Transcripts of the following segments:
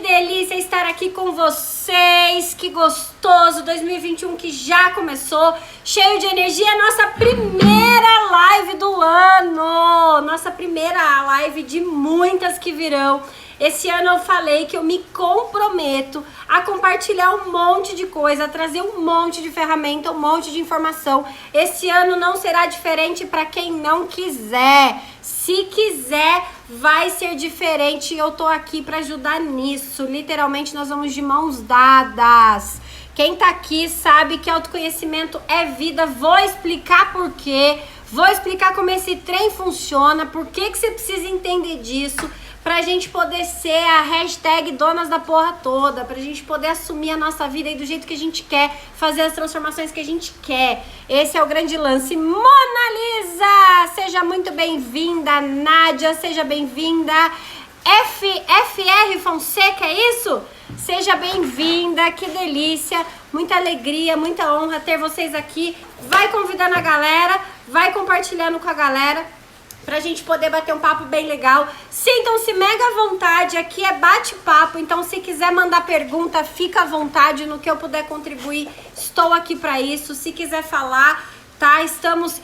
delícia estar aqui com vocês, que gostoso, 2021 que já começou, cheio de energia, nossa primeira live do ano, nossa primeira live de muitas que virão. Esse ano eu falei que eu me comprometo a compartilhar um monte de coisa, a trazer um monte de ferramenta, um monte de informação. Esse ano não será diferente para quem não quiser. Se quiser, vai ser diferente e eu tô aqui para ajudar nisso. Literalmente, nós vamos de mãos dadas. Quem tá aqui sabe que autoconhecimento é vida. Vou explicar por quê. Vou explicar como esse trem funciona, por que você precisa entender disso, pra gente poder ser a hashtag donas da porra toda, pra gente poder assumir a nossa vida aí do jeito que a gente quer, fazer as transformações que a gente quer. Esse é o grande lance. Mona Lisa, seja muito bem-vinda. Nádia, seja bem-vinda. FR Fonseca, é isso? Seja bem-vinda, que delícia, muita alegria, muita honra ter vocês aqui. Vai convidando a galera, vai compartilhando com a galera, pra gente poder bater um papo bem legal. Sintam-se mega à vontade, aqui é bate-papo, então se quiser mandar pergunta, fica à vontade, no que eu puder contribuir, estou aqui pra isso. Se quiser falar, tá? Estamos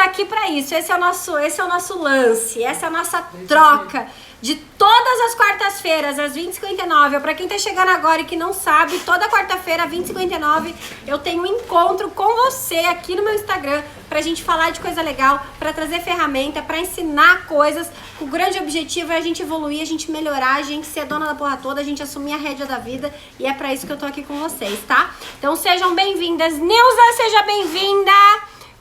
aqui pra isso, esse é o nosso lance, essa é a nossa troca. De todas as quartas-feiras, às 20h59, pra quem tá chegando agora e que não sabe, toda quarta-feira, às 20h59, eu tenho um encontro com você aqui no meu Instagram pra gente falar de coisa legal, pra trazer ferramenta, pra ensinar coisas. O grande objetivo é a gente evoluir, a gente melhorar, a gente ser dona da porra toda, a gente assumir a rédea da vida, e é pra isso que eu tô aqui com vocês, tá? Então sejam bem-vindas. Nilza, seja bem-vinda!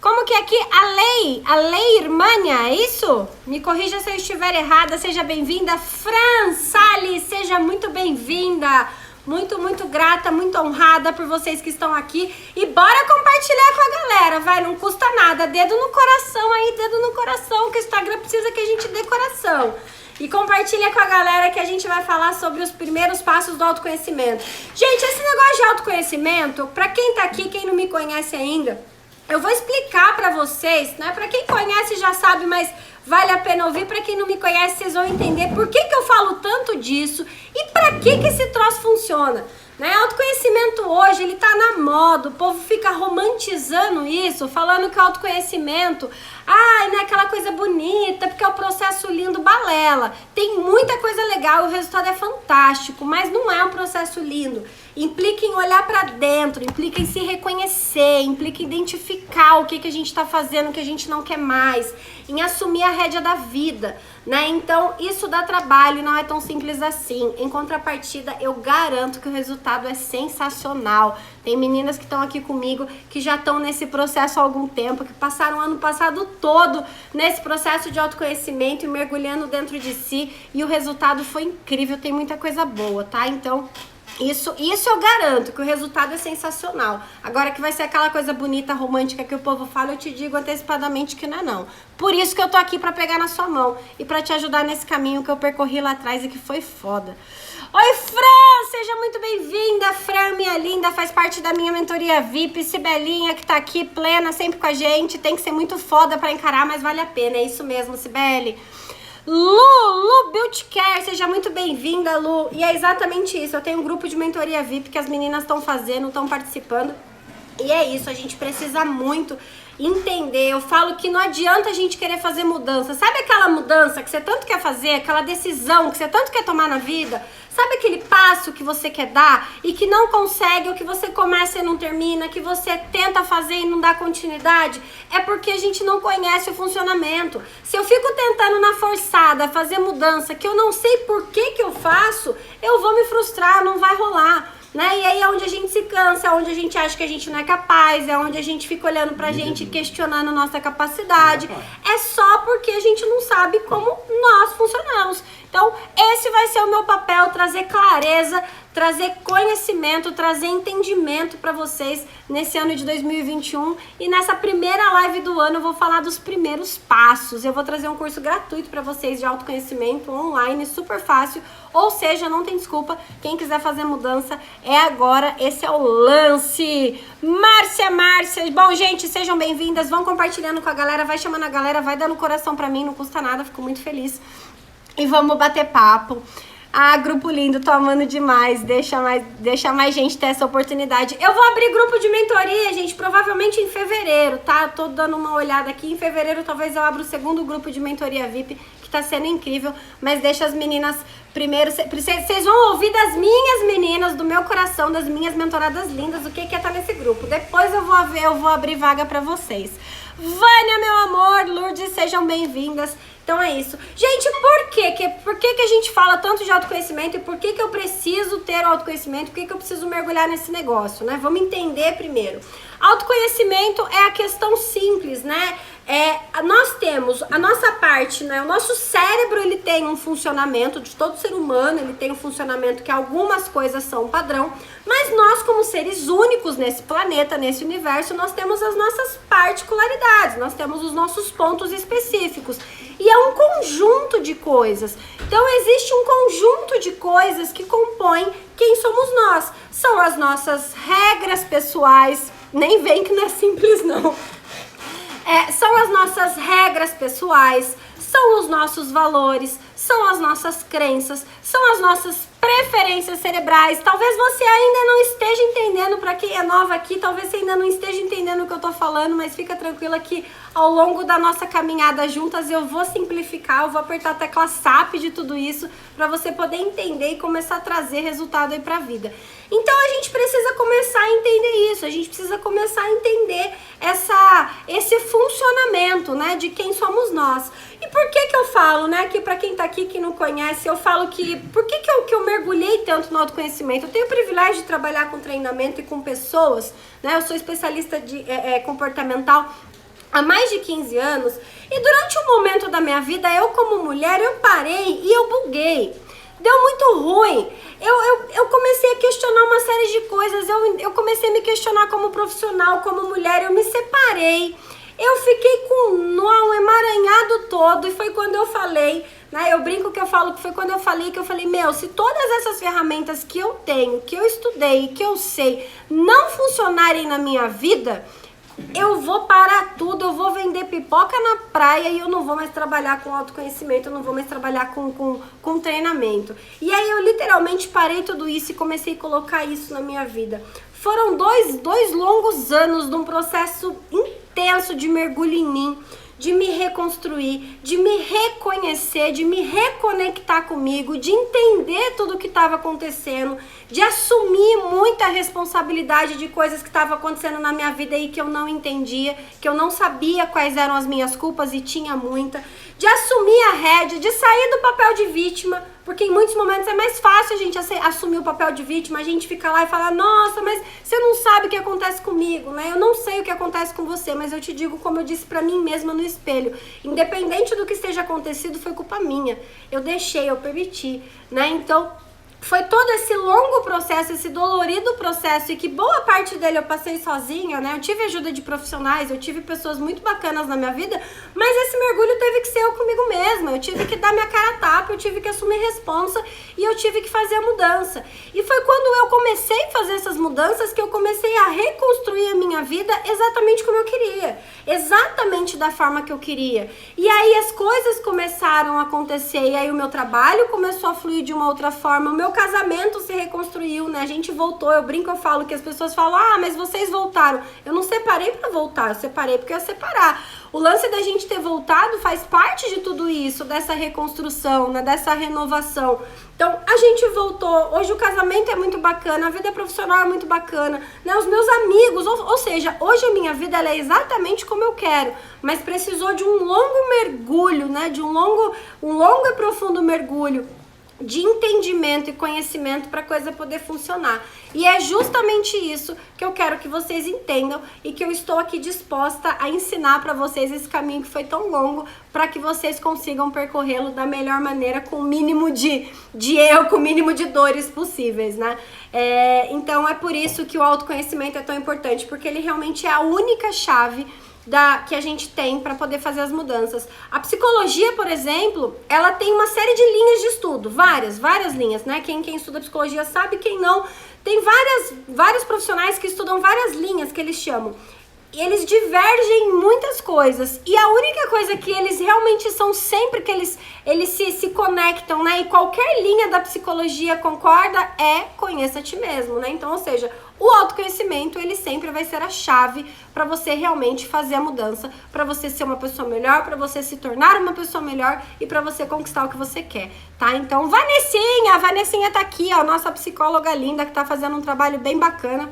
Como que é aqui? A Lei Irmânia, é isso? Me corrija se eu estiver errada, seja bem-vinda. Fran Salles, seja muito bem-vinda. Muito grata, muito honrada por vocês que estão aqui. E bora compartilhar com a galera, vai, não custa nada. Dedo no coração aí, dedo no coração, que o Instagram precisa que a gente dê coração. E compartilha com a galera que a gente vai falar sobre os primeiros passos do autoconhecimento. Gente, esse negócio de autoconhecimento, pra quem tá aqui, quem não me conhece ainda, eu vou explicar pra vocês, né? Pra quem conhece já sabe, mas vale a pena ouvir. Pra quem não me conhece, vocês vão entender por que eu falo tanto disso e pra que esse troço funciona. Né? Autoconhecimento hoje, ele tá na moda, o povo fica romantizando isso, falando que o autoconhecimento, não é aquela coisa bonita, porque é o processo lindo, balela. Tem muita coisa legal, o resultado é fantástico, mas não é um processo lindo. Implica em olhar pra dentro, implica em se reconhecer, implica em identificar o que a gente tá fazendo, o que a gente não quer mais, em assumir a rédea da vida, né? Então, isso dá trabalho e não é tão simples assim. Em contrapartida, eu garanto que o resultado é sensacional. Tem meninas que estão aqui comigo, que já estão nesse processo há algum tempo, que passaram o ano passado todo nesse processo de autoconhecimento e mergulhando dentro de si, e o resultado foi incrível, tem muita coisa boa, tá? Então, isso eu garanto, que o resultado é sensacional. Agora que vai ser aquela coisa bonita, romântica que o povo fala, eu te digo antecipadamente que não é não. Por isso que eu tô aqui pra pegar na sua mão e pra te ajudar nesse caminho que eu percorri lá atrás e que foi foda. Oi, Fran! Seja muito bem-vinda, Fran, minha linda, faz parte da minha mentoria VIP. Sibelinha, que tá aqui plena, sempre com a gente. Tem que ser muito foda pra encarar, mas vale a pena. É isso mesmo, Sibeli. Lu Beauty Care, seja muito bem-vinda, Lu. E é exatamente isso, eu tenho um grupo de mentoria VIP que as meninas estão fazendo, estão participando. E é isso, a gente precisa muito entender. Eu falo que não adianta a gente querer fazer mudança. Sabe aquela mudança que você tanto quer fazer, aquela decisão que você tanto quer tomar na vida? Sabe aquele passo que você quer dar e que não consegue, ou que você começa e não termina, que você tenta fazer e não dá continuidade? É porque a gente não conhece o funcionamento. Se eu fico tentando na forçada fazer mudança que eu não sei por que eu faço, eu vou me frustrar, não vai rolar. Né? E aí é onde a gente se cansa, é onde a gente acha que a gente não é capaz, é onde a gente fica olhando pra gente e questionando nossa capacidade. É só porque a gente não sabe como nós funcionamos. Então, esse vai ser o meu papel, trazer clareza, trazer conhecimento, trazer entendimento para vocês nesse ano de 2021. E nessa primeira live do ano eu vou falar dos primeiros passos. Eu vou trazer um curso gratuito para vocês de autoconhecimento online, super fácil. Ou seja, não tem desculpa, quem quiser fazer mudança é agora, esse é o lance. Márcia, bom gente, sejam bem-vindas, vão compartilhando com a galera, vai chamando a galera, vai dando coração pra mim, não custa nada, fico muito feliz. E vamos bater papo. Ah, grupo lindo, tô amando demais. Deixa mais gente ter essa oportunidade. Eu vou abrir grupo de mentoria, gente, provavelmente em fevereiro, tá? Tô dando uma olhada aqui. Em fevereiro talvez eu abra o segundo grupo de mentoria VIP, que tá sendo incrível. Mas deixa as meninas primeiro... Vocês vão ouvir das minhas meninas, do meu coração, das minhas mentoradas lindas, o que é estar nesse grupo. Depois eu vou abrir vaga pra vocês. Vânia, meu amor, Lourdes, sejam bem-vindas. Então é isso. Gente, por que a gente fala tanto de autoconhecimento e por que eu preciso ter autoconhecimento? Por que eu preciso mergulhar nesse negócio, né? Vamos entender primeiro. Autoconhecimento é a questão simples, né? Nós temos a nossa parte, né? O nosso cérebro, ele tem um funcionamento, de todo ser humano, ele tem um funcionamento que algumas coisas são padrão, mas nós, como seres únicos nesse planeta, nesse universo, nós temos as nossas particularidades, nós temos os nossos pontos específicos. E é um conjunto de coisas. Então, existe um conjunto de coisas que compõem quem somos nós. São as nossas regras pessoais, nem vem que não é simples, não. São as nossas regras pessoais, são os nossos valores, são as nossas crenças, são as nossas preferências cerebrais. Talvez você ainda não esteja entendendo, para quem é nova aqui, talvez você ainda não esteja entendendo o que eu tô falando, mas fica tranquila que ao longo da nossa caminhada juntas eu vou simplificar, eu vou apertar a tecla SAP de tudo isso para você poder entender e começar a trazer resultado aí pra vida. Então a gente precisa começar a entender isso, a gente precisa começar a entender esse funcionamento, né, de quem somos nós. E por que eu falo, né, que pra quem tá aqui que não conhece, eu falo que, por que eu mergulhei tanto no autoconhecimento? Eu tenho o privilégio de trabalhar com treinamento e com pessoas, né, eu sou especialista de comportamental há mais de 15 anos, e durante um momento da minha vida, eu como mulher, eu parei e eu buguei. Deu muito ruim. Eu comecei a questionar uma série de coisas, eu comecei a me questionar como profissional, como mulher, eu me separei. Eu fiquei com um nó emaranhado todo, e foi quando eu falei, né, eu brinco que eu falo que foi quando eu falei, meu, se todas essas ferramentas que eu tenho, que eu estudei, que eu sei, não funcionarem na minha vida, eu vou parar tudo, eu vou vender pipoca na praia e eu não vou mais trabalhar com autoconhecimento, eu não vou mais trabalhar com treinamento. E aí eu literalmente parei tudo isso e comecei a colocar isso na minha vida. Foram dois longos anos de um processo intenso de mergulho em mim, de me reconstruir, de me reconhecer, de me reconectar comigo, de entender tudo o que estava acontecendo, de assumir muita responsabilidade de coisas que estavam acontecendo na minha vida e que eu não entendia, que eu não sabia quais eram as minhas culpas e tinha muita, de assumir a rédea, de sair do papel de vítima, porque em muitos momentos é mais fácil a gente assumir o papel de vítima, a gente fica lá e fala, nossa, mas você não sabe o que acontece comigo, né? Eu não sei o que acontece com você, mas eu te digo como eu disse pra mim mesma no espelho, independente do que esteja acontecido, foi culpa minha. Eu deixei, eu permiti, né? Então, foi todo esse longo processo, esse dolorido processo, e que boa parte dele eu passei sozinha, né? Eu tive ajuda de profissionais, eu tive pessoas muito bacanas na minha vida, mas esse mergulho teve que ser eu comigo mesma. Eu tive que dar minha cara a tapa, eu tive que assumir responsa e eu tive que fazer a mudança. E foi quando eu comecei a fazer essas mudanças que eu comecei a reconstruir a minha vida exatamente como eu queria, exatamente da forma que eu queria. E aí as coisas começaram a acontecer, e aí o meu trabalho começou a fluir de uma outra forma, o meu casamento se reconstruiu, né? A gente voltou, eu brinco, eu falo que as pessoas falam, ah, mas vocês voltaram. Eu não separei pra voltar, eu separei porque eu ia separar. O lance da gente ter voltado faz parte de tudo isso, dessa reconstrução, né? Dessa renovação. Então, a gente voltou, hoje o casamento é muito bacana, a vida profissional é muito bacana, né? Os meus amigos, ou seja, hoje a minha vida ela é exatamente como eu quero, mas precisou de um longo mergulho, né? De um longo e profundo mergulho de entendimento e conhecimento para a coisa poder funcionar. E é justamente isso que eu quero que vocês entendam e que eu estou aqui disposta a ensinar para vocês esse caminho que foi tão longo, para que vocês consigam percorrê-lo da melhor maneira, com o mínimo de erro, com o mínimo de dores possíveis, né? Então é por isso que o autoconhecimento é tão importante, porque ele realmente é a única chave que a gente tem para poder fazer as mudanças. A psicologia, por exemplo, ela tem uma série de linhas de estudo, várias linhas, né? Quem estuda psicologia sabe, quem não, tem vários profissionais que estudam várias linhas que eles chamam. eles divergem em muitas coisas. E a única coisa que eles realmente são sempre que eles se conectam, né? E qualquer linha da psicologia concorda é conheça a ti mesmo, né? Então, ou seja, o autoconhecimento, ele sempre vai ser a chave para você realmente fazer a mudança, para você ser uma pessoa melhor, para você se tornar uma pessoa melhor e para você conquistar o que você quer, tá? Então, a Vanessinha tá aqui, ó, nossa psicóloga linda que tá fazendo um trabalho bem bacana.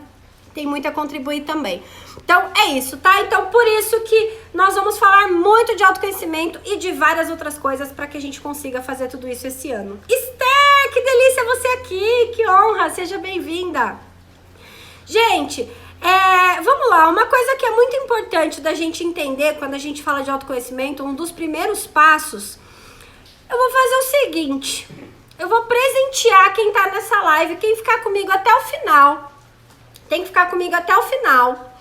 Tem muito a contribuir também. Então, é isso, tá? Então, por isso que nós vamos falar muito de autoconhecimento e de várias outras coisas para que a gente consiga fazer tudo isso esse ano. Esther, que delícia você aqui! Que honra! Seja bem-vinda! Gente, vamos lá. Uma coisa que é muito importante da gente entender quando a gente fala de autoconhecimento, um dos primeiros passos, eu vou fazer o seguinte. Eu vou presentear quem tá nessa live, quem ficar comigo até o final. Tem que ficar comigo até o final.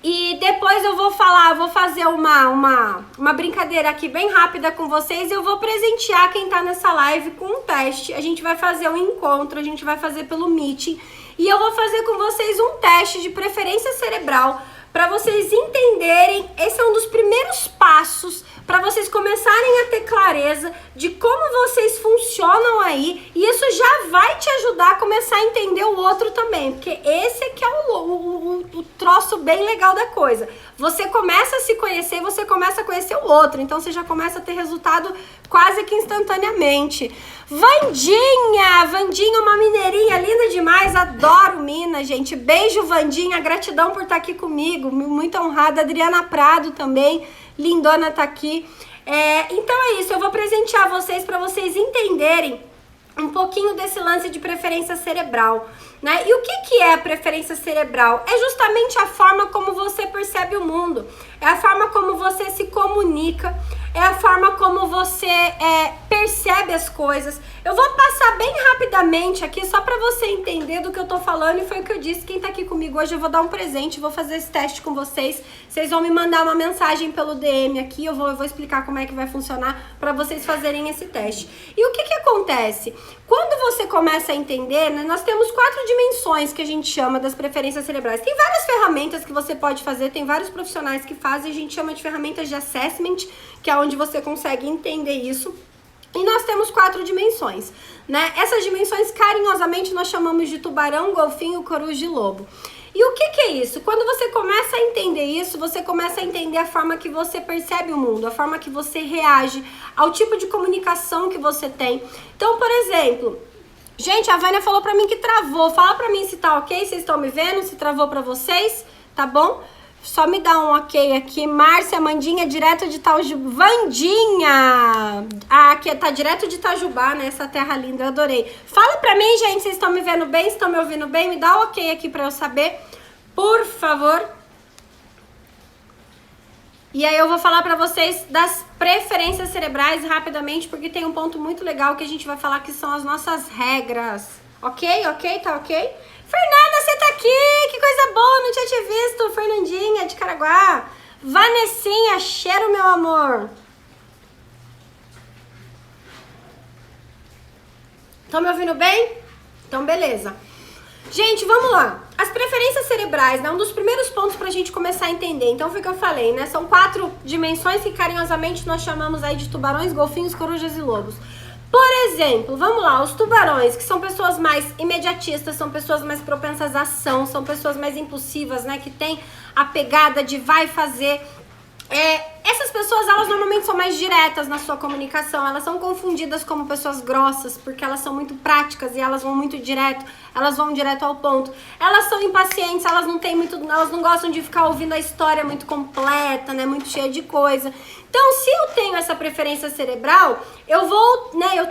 E depois eu vou fazer uma brincadeira aqui bem rápida com vocês. Eu vou presentear quem tá nessa live com um teste. A gente vai fazer um encontro, a gente vai fazer pelo Meeting. E eu vou fazer com vocês um teste de preferência cerebral para vocês entenderem. Esse é um dos primeiros passos para vocês começarem a ter clareza de como vocês funcionam aí, e isso já vai te ajudar a começar a entender o outro também, porque esse aqui é o troço bem legal da coisa. Você começa a se conhecer, você começa a conhecer o outro, então você já começa a ter resultado quase que instantaneamente. Vandinha é uma mineirinha linda demais, adoro Minas, gente. Beijo, Vandinha, gratidão por estar aqui comigo, muito honrada. Adriana Prado também, lindona tá aqui. Então é isso, eu vou presentear vocês para vocês entenderem um pouquinho desse lance de preferência cerebral, né? E o que é a preferência cerebral? É justamente a forma como você percebe o mundo, é a forma como você se comunica, é a forma como você percebe as coisas. Eu vou passar bem rapidamente aqui, só pra você entender do que eu tô falando, e foi o que eu disse. Quem tá aqui comigo hoje, eu vou dar um presente, vou fazer esse teste com vocês. Vocês vão me mandar uma mensagem pelo DM aqui, eu vou explicar como é que vai funcionar pra vocês fazerem esse teste. E o que acontece? Quando você começa a entender, né, nós temos 4 dimensões que a gente chama das preferências cerebrais. Tem várias ferramentas que você pode fazer, tem vários profissionais que fazem, a gente chama de ferramentas de assessment, que é onde você consegue entender isso. E nós temos 4 dimensões, né? Essas dimensões, carinhosamente, nós chamamos de tubarão, golfinho, coruja e lobo. E o que é isso? Quando você começa a entender isso, você começa a entender a forma que você percebe o mundo, a forma que você reage ao tipo de comunicação que você tem. Então, por exemplo, gente, a Vânia falou pra mim que travou. Fala pra mim se tá ok, vocês estão me vendo, se travou pra vocês, tá bom? Só me dá um ok aqui. Márcia, Mandinha, direto de Itajubá. Vandinha! Aqui tá direto de Itajubá, né? Essa terra linda, eu adorei. Fala pra mim, gente, vocês estão me vendo bem? Estão me ouvindo bem? Me dá um ok aqui pra eu saber, por favor. E aí eu vou falar pra vocês das preferências cerebrais rapidamente, porque tem um ponto muito legal que a gente vai falar, que são as nossas regras. Ok? Ok? Tá ok? Fernanda, você tá aqui! Que coisa boa, não tinha te visto! Fernandinha, de Caraguá. Vanessinha, cheiro, meu amor. Estão me ouvindo bem? Então, beleza. Gente, vamos lá. As preferências cerebrais, né? Um dos primeiros pontos pra gente começar a entender. Então, foi o que eu falei, né? São 4 dimensões que carinhosamente nós chamamos aí de tubarões, golfinhos, corujas e lobos. Por exemplo, vamos lá, os tubarões, que são pessoas mais imediatistas, são pessoas mais propensas à ação, são pessoas mais impulsivas, né? Que tem a pegada de vai fazer. Essas pessoas, elas normalmente são mais diretas na sua comunicação, elas são confundidas como pessoas grossas, porque elas são muito práticas e elas vão muito direto, elas vão direto ao ponto. Elas são impacientes, elas não gostam de ficar ouvindo a história muito completa, né, muito cheia de coisa. Então, se eu tenho essa preferência cerebral, eu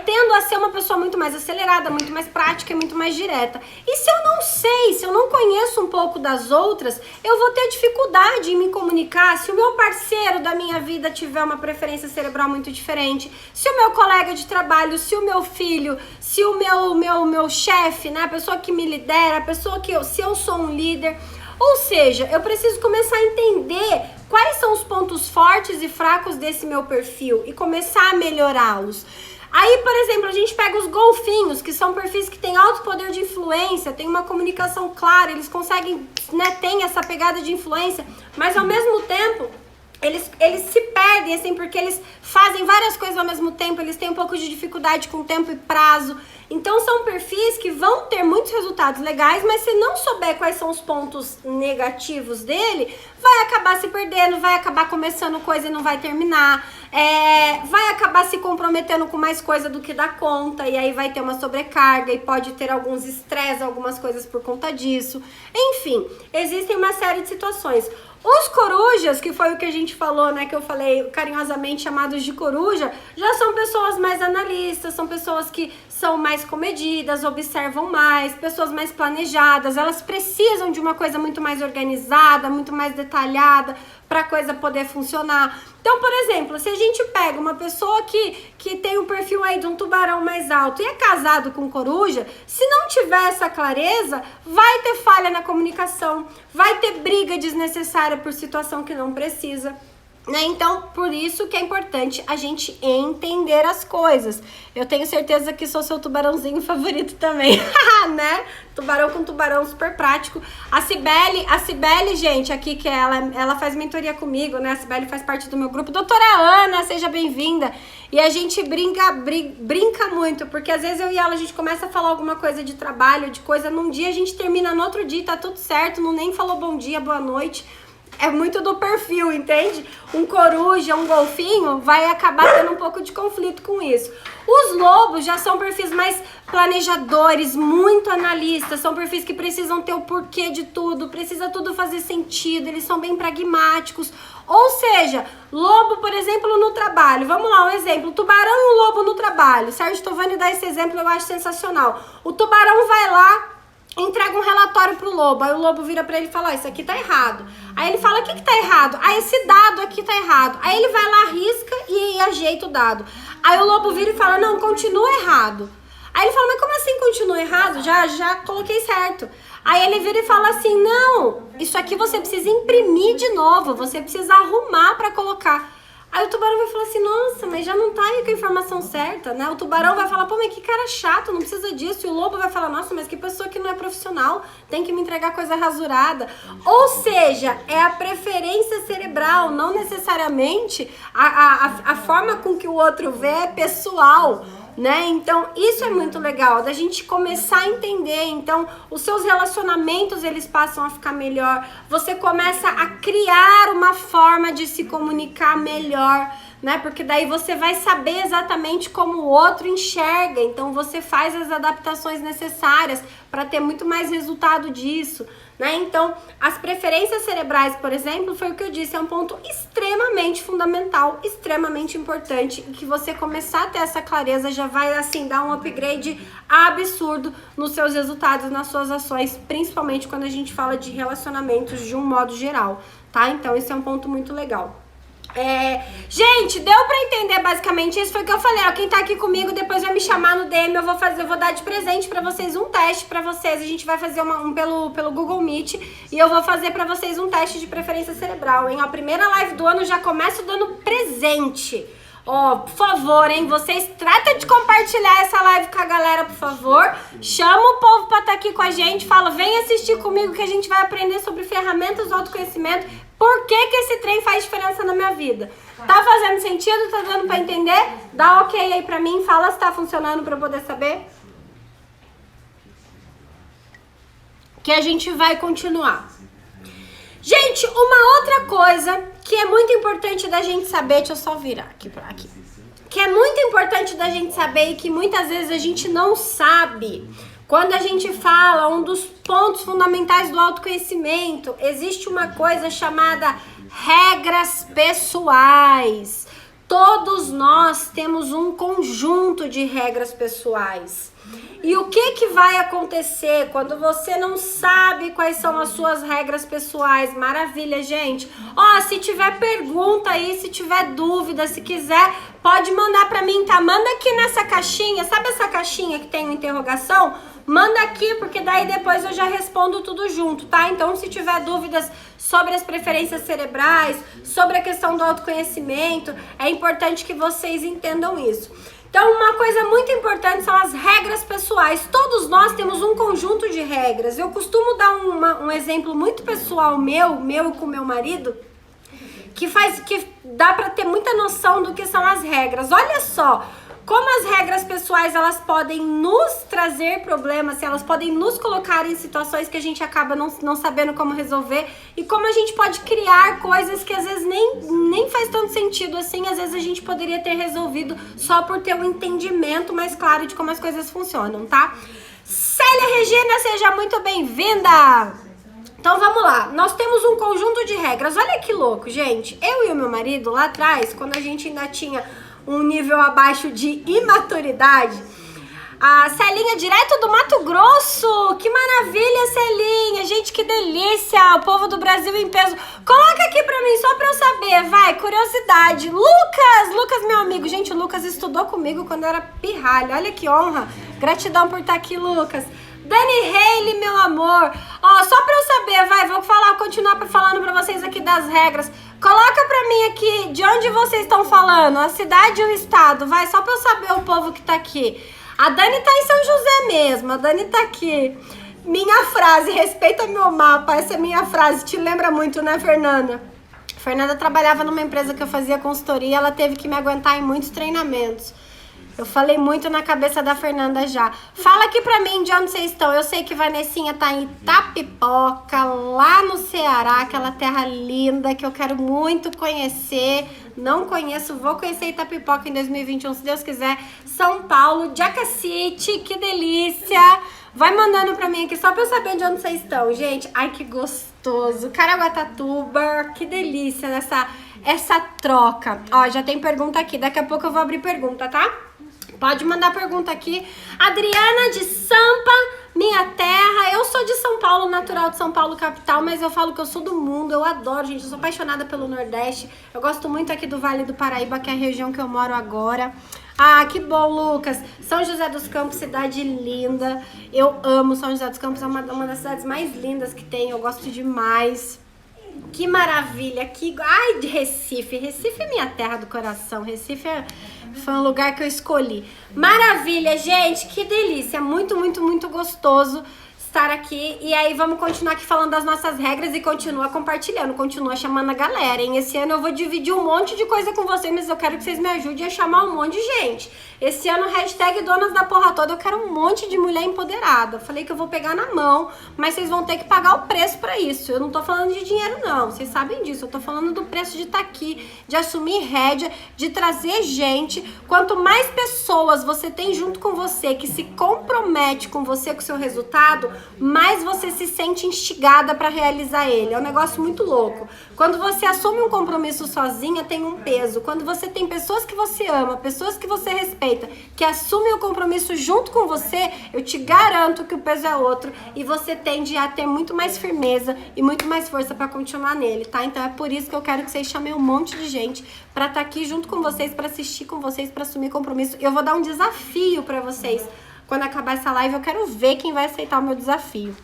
tendo a ser uma pessoa muito mais acelerada, muito mais prática e muito mais direta. E se eu não sei, se eu não conheço um pouco das outras, eu vou ter dificuldade em me comunicar. Se o meu parceiro da minha vida tiver uma preferência cerebral muito diferente, se o meu colega de trabalho, se o meu filho, se o meu chefe, né, a pessoa que me lidera, a pessoa se eu sou um líder. Ou seja, eu preciso começar a entender quais são os pontos fortes e fracos desse meu perfil e começar a melhorá-los. Aí, por exemplo, a gente pega os golfinhos, que são perfis que têm alto poder de influência, tem uma comunicação clara, eles conseguem, né, tem essa pegada de influência, mas ao mesmo tempo, eles se perdem, assim, porque eles fazem várias coisas ao mesmo tempo, eles têm um pouco de dificuldade com tempo e prazo. Então, são perfis que vão ter muitos resultados legais, mas se não souber quais são os pontos negativos dele, vai acabar se perdendo, vai acabar começando coisa e não vai terminar, vai acabar se comprometendo com mais coisa do que dá conta, e aí vai ter uma sobrecarga e pode ter alguns estresses, algumas coisas por conta disso. Enfim, existem uma série de situações. Os corujas, que foi o que a gente falou, né, que eu falei carinhosamente chamados de coruja, já são pessoas mais analistas, são pessoas que são mais comedidas, observam mais, pessoas mais planejadas, elas precisam de uma coisa muito mais organizada, muito mais detalhada para a coisa poder funcionar. Então, por exemplo, se a gente pega uma pessoa que tem um perfil aí de um tubarão mais alto e é casado com coruja, se não tiver essa clareza, vai ter falha na comunicação, vai ter briga desnecessária por situação que não precisa. Né? Então, por isso que é importante a gente entender as coisas. Eu tenho certeza que sou seu tubarãozinho favorito também, né? Tubarão com tubarão, super prático. A Cibele, gente, aqui que ela faz mentoria comigo, né? A Cibele faz parte do meu grupo. Doutora Ana, seja bem-vinda. E a gente brinca muito, porque às vezes eu e ela, a gente começa a falar alguma coisa de trabalho, de coisa, num dia a gente termina no outro dia, tá tudo certo, não nem falou bom dia, boa noite. É muito do perfil, entende? Um coruja, um golfinho vai acabar tendo um pouco de conflito com isso. Os lobos já são perfis mais planejadores, muito analistas, são perfis que precisam ter o porquê de tudo, precisa tudo fazer sentido, eles são bem pragmáticos. Ou seja, lobo, por exemplo, no trabalho. Vamos lá, um exemplo. Tubarão e um lobo no trabalho. Sérgio Tovani dá esse exemplo, eu acho sensacional. O tubarão vai lá, entrega um relatório pro lobo, aí o lobo vira pra ele e fala, ó, isso aqui tá errado. Aí ele fala, o que que tá errado? Ah, esse dado aqui tá errado. Aí ele vai lá, risca e ajeita o dado. Aí o lobo vira e fala, não, continua errado. Aí ele fala, mas como assim continua errado? Já coloquei certo. Aí ele vira e fala assim, não, isso aqui você precisa imprimir de novo, você precisa arrumar pra colocar. Aí o tubarão vai falar assim, nossa, mas já não tá aí com a informação certa, né? O tubarão vai falar, pô, mas que cara chato, não precisa disso. E o lobo vai falar, nossa, mas que pessoa que não é profissional, tem que me entregar coisa rasurada. Ou seja, é a preferência cerebral, não necessariamente a forma com que o outro vê é pessoal, né? Então, isso é muito legal, da gente começar a entender. Então, os seus relacionamentos, eles passam a ficar melhor. Você começa a criar uma forma de se comunicar melhor, né? Porque daí você vai saber exatamente como o outro enxerga. Então, você faz as adaptações necessárias para ter muito mais resultado disso, né? Então, as preferências cerebrais, por exemplo, foi o que eu disse, é um ponto extremamente fundamental, extremamente importante, e que você começar a ter essa clareza já vai, assim, dar um upgrade absurdo nos seus resultados, nas suas ações, principalmente quando a gente fala de relacionamentos de um modo geral, tá? Então, esse é um ponto muito legal. Gente, deu pra entender basicamente isso? Foi o que eu falei, ó, quem tá aqui comigo depois vai me chamar no DM, eu vou dar de presente pra vocês um teste pra vocês, a gente vai fazer pelo Google Meet e eu vou fazer pra vocês um teste de preferência cerebral, hein? A primeira live do ano já começo dando presente. Ó, por favor, hein, vocês tratam de compartilhar essa live com a galera, por favor. Chama o povo pra estar aqui com a gente, fala, vem assistir comigo que a gente vai aprender sobre ferramentas do autoconhecimento. Por que que esse trem faz diferença na minha vida? Tá fazendo sentido? Tá dando pra entender? Dá ok aí pra mim, fala se tá funcionando pra eu poder saber. Que a gente vai continuar. Gente, uma outra coisa que é muito importante da gente saber, deixa eu só virar aqui pra aqui. Que é muito importante da gente saber e que muitas vezes a gente não sabe. Quando a gente fala, um dos pontos fundamentais do autoconhecimento, existe uma coisa chamada regras pessoais. Todos nós temos um conjunto de regras pessoais. E o que vai acontecer quando você não sabe quais são as suas regras pessoais? Maravilha, gente. Ó, se tiver pergunta aí, se tiver dúvida, se quiser, pode mandar pra mim, tá? Manda aqui nessa caixinha, sabe essa caixinha que tem uma interrogação? Manda aqui, porque daí depois eu já respondo tudo junto, tá? Então, se tiver dúvidas sobre as preferências cerebrais, sobre a questão do autoconhecimento, é importante que vocês entendam isso. Então, uma coisa muito importante são as regras pessoais. Todos nós temos um conjunto de regras. Eu costumo dar um exemplo muito pessoal meu com meu marido, que dá pra ter muita noção do que são as regras. Olha só, como as regras pessoais, elas podem nos trazer problemas, elas podem nos colocar em situações que a gente acaba não sabendo como resolver, e como a gente pode criar coisas que às vezes nem faz tanto sentido assim. Às vezes a gente poderia ter resolvido só por ter um entendimento mais claro de como as coisas funcionam, tá? Célia Regina, seja muito bem-vinda! Então vamos lá, nós temos um conjunto de regras. Olha que louco, gente. Eu e o meu marido lá atrás, quando a gente ainda tinha um nível abaixo de imaturidade, a Celinha, direto do Mato Grosso, que maravilha, Celinha, gente, que delícia, o povo do Brasil em peso. Coloca aqui pra mim, só pra eu saber, vai, curiosidade. Lucas, meu amigo, gente, o Lucas estudou comigo quando eu era pirralho, olha que honra, gratidão por estar aqui, Lucas. Dani Haley, meu amor, ó, só pra eu saber, vai, vou continuar falando pra vocês aqui das regras. Coloca pra mim aqui de onde vocês estão falando, a cidade e o estado, vai, só pra eu saber o povo que tá aqui. A Dani tá em São José mesmo, a Dani tá aqui. Minha frase, respeita meu mapa, essa é minha frase, te lembra muito, né, Fernanda? Fernanda trabalhava numa empresa que eu fazia consultoria, ela teve que me aguentar em muitos treinamentos. Eu falei muito na cabeça da Fernanda já. Fala aqui pra mim de onde vocês estão. Eu sei que Vanessinha tá em Itapipoca, lá no Ceará, aquela terra linda que eu quero muito conhecer. Não conheço, vou conhecer Itapipoca em 2021, se Deus quiser. São Paulo, Jacacite, que delícia. Vai mandando pra mim aqui, só pra eu saber de onde vocês estão, gente. Ai, que gostoso. Caraguatatuba, que delícia essa troca. Ó, já tem pergunta aqui, daqui a pouco eu vou abrir pergunta, tá? Pode mandar pergunta aqui. Adriana de Sampa, minha terra. Eu sou de São Paulo, natural de São Paulo, capital, mas eu falo que eu sou do mundo. Eu adoro, gente. Eu sou apaixonada pelo Nordeste. Eu gosto muito aqui do Vale do Paraíba, que é a região que eu moro agora. Ah, que bom, Lucas. São José dos Campos, cidade linda. Eu amo São José dos Campos. É uma das cidades mais lindas que tem. Eu gosto demais. Que maravilha. Ai, de Recife. Recife é minha terra do coração. Recife foi um lugar que eu escolhi. Maravilha, gente, que delícia, muito, muito, muito gostoso estar aqui. E aí vamos continuar aqui falando das nossas regras e continua compartilhando, continua chamando a galera, hein? Esse ano eu vou dividir um monte de coisa com vocês, mas eu quero que vocês me ajudem a chamar um monte de gente. Esse ano, hashtag Donas da Porra Toda, eu quero um monte de mulher empoderada. Falei que eu vou pegar na mão, mas vocês vão ter que pagar o preço pra isso. Eu não tô falando de dinheiro, não. Vocês sabem disso. Eu tô falando do preço de estar aqui, de assumir rédea, de trazer gente. Quanto mais pessoas você tem junto com você, que se compromete com você, com o seu resultado, mais você se sente instigada pra realizar ele. É um negócio muito louco. Quando você assume um compromisso sozinha, tem um peso. Quando você tem pessoas que você ama, pessoas que você respeita, que assumem o compromisso junto com você, eu te garanto que o peso é outro e você tende a ter muito mais firmeza e muito mais força pra continuar nele, tá? Então é por isso que eu quero que vocês chamem um monte de gente pra estar aqui junto com vocês, pra assistir com vocês, pra assumir compromisso. Eu vou dar um desafio pra vocês. Quando acabar essa live, eu quero ver quem vai aceitar o meu desafio.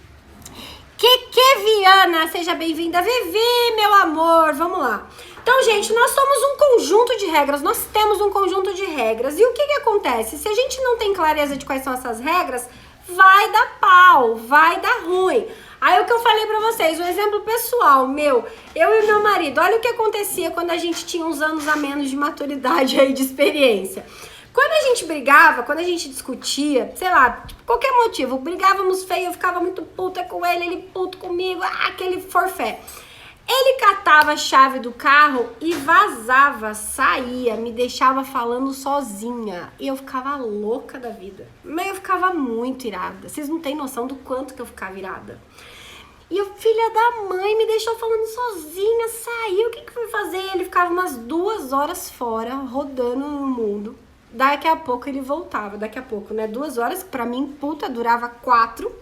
Que Viana, seja bem-vinda. Vivi, meu amor, vamos lá. Então, gente, nós somos um conjunto de regras, nós temos um conjunto de regras. E o que acontece? Se a gente não tem clareza de quais são essas regras, vai dar pau, vai dar ruim. Aí o que eu falei pra vocês, um exemplo pessoal meu, eu e meu marido, olha o que acontecia quando a gente tinha uns anos a menos de maturidade aí, de experiência. Quando a gente brigava, quando a gente discutia, sei lá, tipo, qualquer motivo, brigávamos feio, eu ficava muito puta com ele puto comigo, aquele forfé. Ele catava a chave do carro e vazava, saía, me deixava falando sozinha. E eu ficava louca da vida. Mas eu ficava muito irada. Vocês não têm noção do quanto que eu ficava irada. E o filho da mãe me deixou falando sozinha, saiu. O que foi fazer? Ele ficava umas 2 horas fora, rodando no mundo. Daqui a pouco ele voltava. Daqui a pouco, né? 2 horas, que pra mim, puta, durava 4.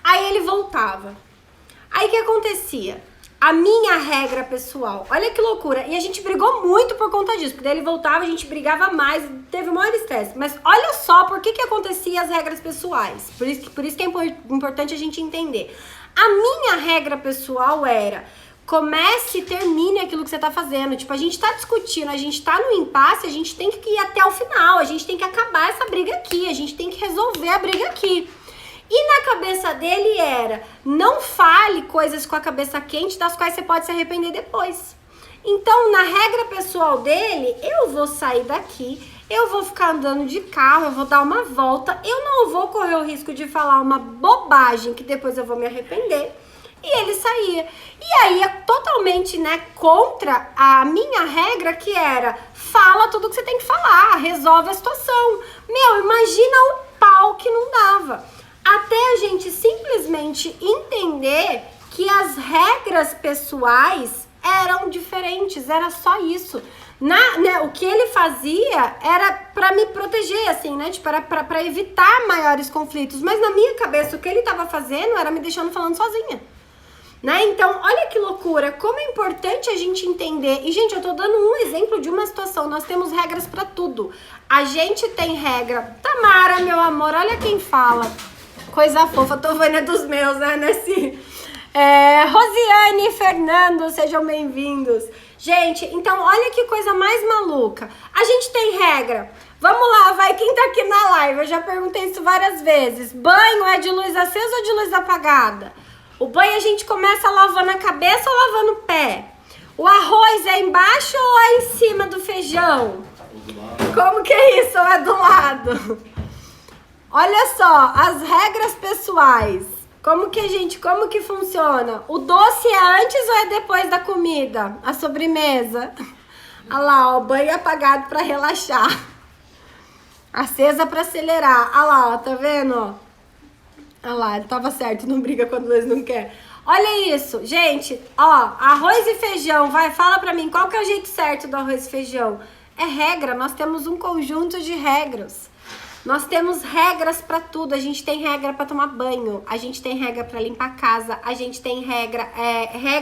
Aí ele voltava. Aí o que acontecia? A minha regra pessoal, olha que loucura, e a gente brigou muito por conta disso, porque daí ele voltava, a gente brigava mais, teve o maior estresse, mas olha só por que acontecia as regras pessoais, por isso que é importante a gente entender. A minha regra pessoal era, comece e termine aquilo que você tá fazendo. Tipo, a gente tá discutindo, a gente tá no impasse, a gente tem que ir até o final, a gente tem que acabar essa briga aqui, a gente tem que resolver a briga aqui. E na cabeça dele era, não fale coisas com a cabeça quente das quais você pode se arrepender depois. Então, na regra pessoal dele, eu vou sair daqui, eu vou ficar andando de carro, eu vou dar uma volta, eu não vou correr o risco de falar uma bobagem que depois eu vou me arrepender. E ele saía. E aí é totalmente, né, contra a minha regra, que era, fala tudo que você tem que falar, resolve a situação. Meu, imagina o pau que não dava. Até a gente simplesmente entender que as regras pessoais eram diferentes, era só isso. O que ele fazia era pra me proteger, assim, né? Tipo, era pra evitar maiores conflitos. Mas na minha cabeça, o que ele tava fazendo era me deixando falando sozinha. Né? Então, olha que loucura, como é importante a gente entender. E, gente, eu tô dando um exemplo de uma situação. Nós temos regras pra tudo. A gente tem regra. Tamara, meu amor, olha quem fala. Coisa fofa, tô vendo dos meus, né? Rosiane e Fernando, sejam bem-vindos. Gente, então olha que coisa mais maluca. A gente tem regra. Vamos lá, vai, quem tá aqui na live? Eu já perguntei isso várias vezes. Banho é de luz acesa ou de luz apagada? O banho a gente começa lavando a cabeça ou lavando o pé? O arroz é embaixo ou é em cima do feijão? Como que é isso? Ou é do lado? Olha só, as regras pessoais. Como que funciona? O doce é antes ou é depois da comida? A sobremesa? Olha lá, ó, o banho apagado pra relaxar. Acesa pra acelerar. Olha lá, ó, tá vendo? Olha lá, ele tava certo, não briga quando eles não querem. Olha isso, gente, ó, arroz e feijão, vai, fala pra mim, qual que é o jeito certo do arroz e feijão? É regra, nós temos um conjunto de regras. Nós temos regras pra tudo, a gente tem regra pra tomar banho, a gente tem regra pra limpar a casa, a gente tem regra,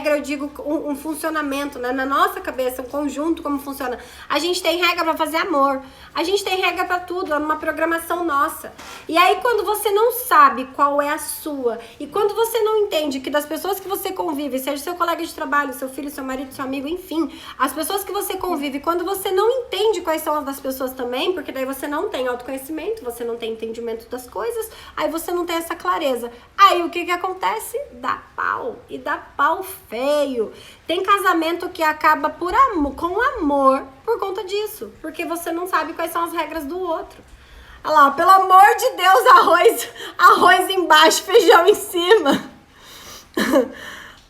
eu digo um funcionamento, né, na nossa cabeça, um conjunto como funciona. A gente tem regra pra fazer amor, a gente tem regra pra tudo, é uma programação nossa. E aí quando você não sabe qual é a sua, e quando você não entende que das pessoas que você convive, seja seu colega de trabalho, seu filho, seu marido, seu amigo, enfim, as pessoas que você convive, quando você não entende quais são as das pessoas também, porque daí você não tem autoconhecimento, você não tem entendimento das coisas, aí você não tem essa clareza. Aí o que acontece? Dá pau, e dá pau feio. Tem casamento que acaba com amor por conta disso, porque você não sabe quais são as regras do outro. Olha lá, pelo amor de Deus, arroz embaixo, feijão em cima.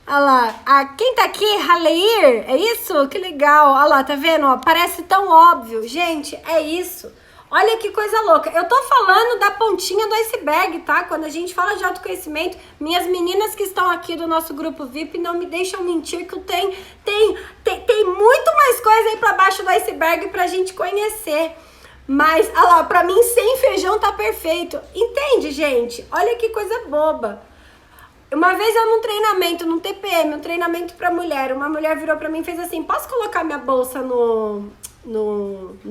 Olha lá, quem tá aqui? Haleir? É isso? Que legal. Olha lá, tá vendo? Ó, parece tão óbvio. Gente, é isso. Olha que coisa louca. Eu tô falando da pontinha do iceberg, tá? Quando a gente fala de autoconhecimento, minhas meninas que estão aqui do nosso grupo VIP não me deixam mentir que tem muito mais coisa aí pra baixo do iceberg pra gente conhecer. Mas, olha lá, pra mim sem feijão tá perfeito. Entende, gente? Olha que coisa boba. Uma vez eu num treinamento, num TPM, um treinamento pra mulher, uma mulher virou pra mim e fez assim, posso colocar minha bolsa no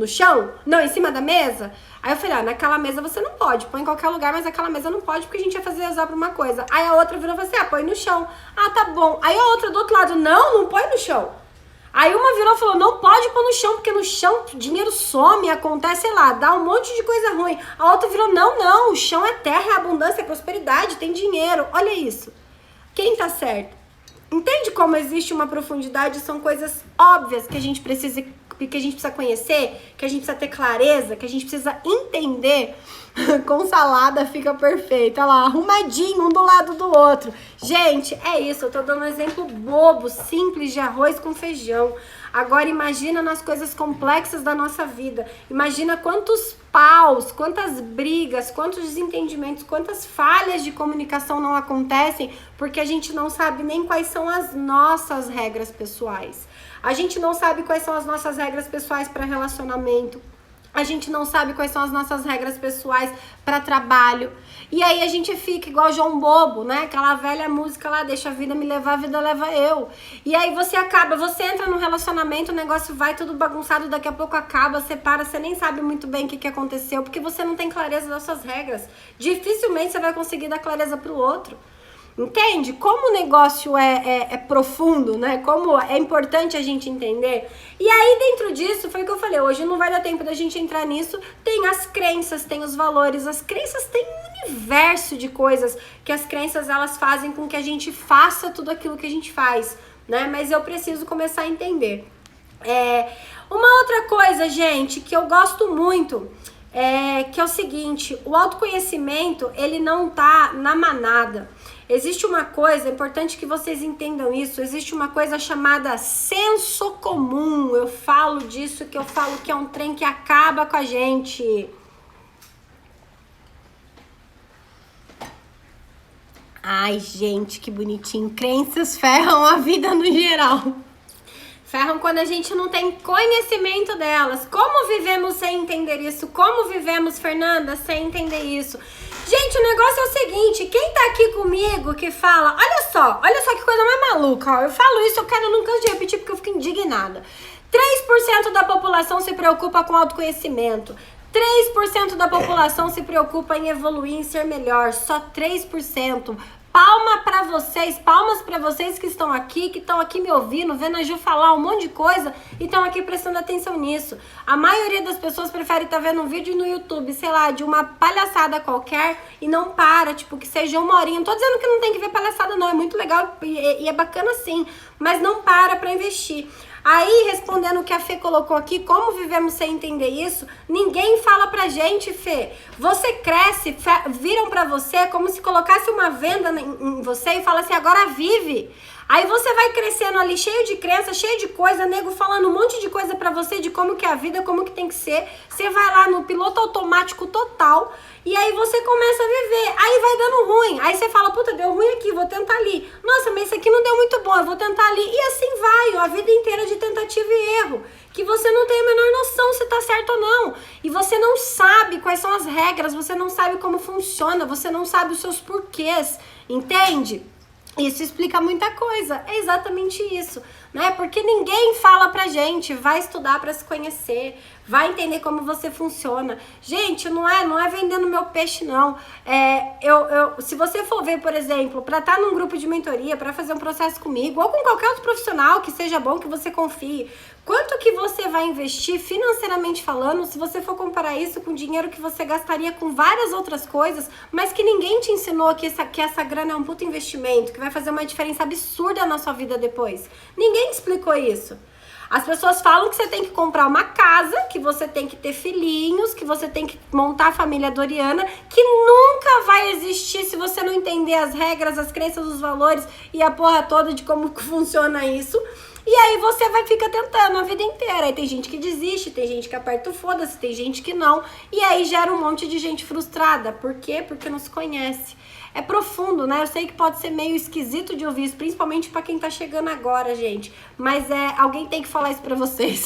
chão? Não, em cima da mesa? Aí eu falei, naquela mesa você não pode, põe em qualquer lugar, mas aquela mesa não pode, porque a gente vai fazer usar pra uma coisa. Aí a outra virou e falou assim, põe no chão. Ah, tá bom. Aí a outra do outro lado, não põe no chão. Aí uma virou e falou, não pode pôr no chão, porque no chão o dinheiro some, acontece, sei lá, dá um monte de coisa ruim. A outra virou, não, o chão é terra, é abundância, é prosperidade, tem dinheiro. Olha isso. Quem tá certo? Entende como existe uma profundidade? São coisas óbvias que a gente precisa conhecer, que a gente precisa ter clareza, que a gente precisa entender. Com salada fica perfeito. Olha lá, arrumadinho, um do lado do outro. Gente, é isso. Eu tô dando um exemplo bobo, simples de arroz com feijão. Agora imagina nas coisas complexas da nossa vida. Imagina quantos paus, quantas brigas, quantos desentendimentos, quantas falhas de comunicação não acontecem porque a gente não sabe nem quais são as nossas regras pessoais. A gente não sabe quais são as nossas regras pessoais para relacionamento. A gente não sabe quais são as nossas regras pessoais para trabalho. E aí a gente fica igual João Bobo, né? Aquela velha música lá, deixa a vida me levar, a vida leva eu. E aí você entra num relacionamento, o negócio vai tudo bagunçado, daqui a pouco acaba, você para, você nem sabe muito bem o que aconteceu, porque você não tem clareza das suas regras. Dificilmente você vai conseguir dar clareza pro outro. Entende? Como o negócio é profundo, né? Como é importante a gente entender. E aí, dentro disso, foi o que eu falei, hoje não vai dar tempo da gente entrar nisso. Tem as crenças, tem os valores. As crenças têm um universo de coisas que as crenças, elas fazem com que a gente faça tudo aquilo que a gente faz, né? Mas eu preciso começar a entender. Uma outra coisa, gente, que eu gosto muito, que é o seguinte, o autoconhecimento, ele não tá na manada. Existe uma coisa, é importante que vocês entendam isso, existe uma coisa chamada senso comum. Eu falo disso, que eu falo que é um trem que acaba com a gente. Ai, gente, que bonitinho. Crenças ferram a vida no geral. Ferram quando a gente não tem conhecimento delas. Como vivemos sem entender isso? Como vivemos, Fernanda, sem entender isso? Gente, o negócio é o seguinte, quem tá aqui comigo que fala, olha só que coisa mais maluca, ó, eu falo isso, eu quero nunca de repetir porque eu fico indignada. 3% da população se preocupa com autoconhecimento. 3% da população se preocupa em evoluir, em ser melhor. Só 3%. Palmas pra vocês que estão aqui me ouvindo, vendo a Ju falar um monte de coisa e estão aqui prestando atenção nisso. A maioria das pessoas prefere estar vendo um vídeo no YouTube, sei lá, de uma palhaçada qualquer e não para, tipo, que seja uma horinha. Não tô dizendo que não tem que ver palhaçada não, é muito legal e é bacana sim, mas não para investir. Aí, respondendo o que a Fê colocou aqui, como vivemos sem entender isso, ninguém fala pra gente, Fê. Você cresce, viram pra você como se colocasse uma venda em você e fala assim, agora vive. Aí você vai crescendo ali, cheio de crença, cheio de coisa, nego falando um monte de coisa pra você de como que é a vida, como que tem que ser. Você vai lá no piloto automático total e aí você começa a viver. Aí vai dando ruim. Aí você fala, puta, deu ruim aqui, vou tentar ali. Nossa, mas isso aqui não deu muito bom, eu vou tentar ali. E assim vai, a vida inteira de tentativa e erro. Que você não tem a menor noção se tá certo ou não. E você não sabe quais são as regras, você não sabe como funciona, você não sabe os seus porquês, entende? Isso explica muita coisa, é exatamente isso, né? Porque ninguém fala pra gente, vai estudar pra se conhecer, vai entender como você funciona. Gente, não é vendendo meu peixe, não. Se você for ver, por exemplo, pra estar num grupo de mentoria, pra fazer um processo comigo, ou com qualquer outro profissional que seja bom, que você confie, quanto que você vai investir financeiramente falando, se você for comparar isso com dinheiro que você gastaria com várias outras coisas, mas que ninguém te ensinou que essa grana é um puto investimento, que vai fazer uma diferença absurda na sua vida depois. Ninguém te explicou isso. As pessoas falam que você tem que comprar uma casa, que você tem que ter filhinhos, que você tem que montar a família Doriana, que nunca vai existir se você não entender as regras, as crenças, os valores e a porra toda de como funciona isso. E aí você vai ficar tentando a vida inteira. Aí tem gente que desiste, tem gente que aperta o foda-se, tem gente que não. E aí gera um monte de gente frustrada. Por quê? Porque não se conhece. É profundo, né? Eu sei que pode ser meio esquisito de ouvir isso, principalmente pra quem tá chegando agora, gente. Mas alguém tem que falar isso pra vocês.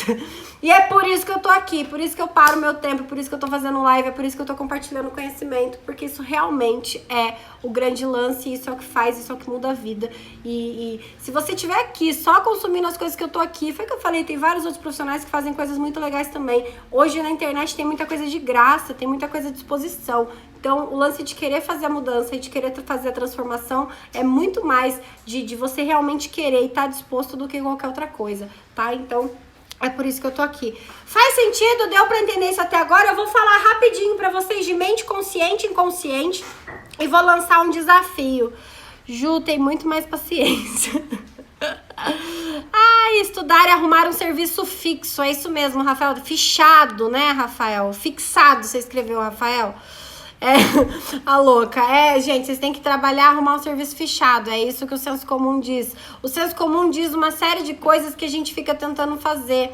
E é por isso que eu tô aqui, por isso que eu paro meu tempo, por isso que eu tô fazendo live, é por isso que eu tô compartilhando conhecimento, porque isso realmente é o grande lance, isso é o que faz, isso é o que muda a vida. E se você estiver aqui só consumindo as coisas que eu tô aqui, foi o que eu falei, tem vários outros profissionais que fazem coisas muito legais também. Hoje na internet tem muita coisa de graça, tem muita coisa à disposição. Então, o lance de querer fazer a mudança e de querer fazer a transformação é muito mais de você realmente querer e estar disposto do que qualquer outra coisa, tá? Então, é por isso que eu tô aqui. Faz sentido? Deu pra entender isso até agora? Eu vou falar rapidinho pra vocês de mente consciente e inconsciente e vou lançar um desafio. Ju, tem muito mais paciência. Estudar e arrumar um serviço fixo. É isso mesmo, Rafael. Fichado, né, Rafael? Fixado, você escreveu, Rafael. A louca. Gente, vocês têm que trabalhar, arrumar um serviço fechado. É isso que o senso comum diz. O senso comum diz uma série de coisas que a gente fica tentando fazer.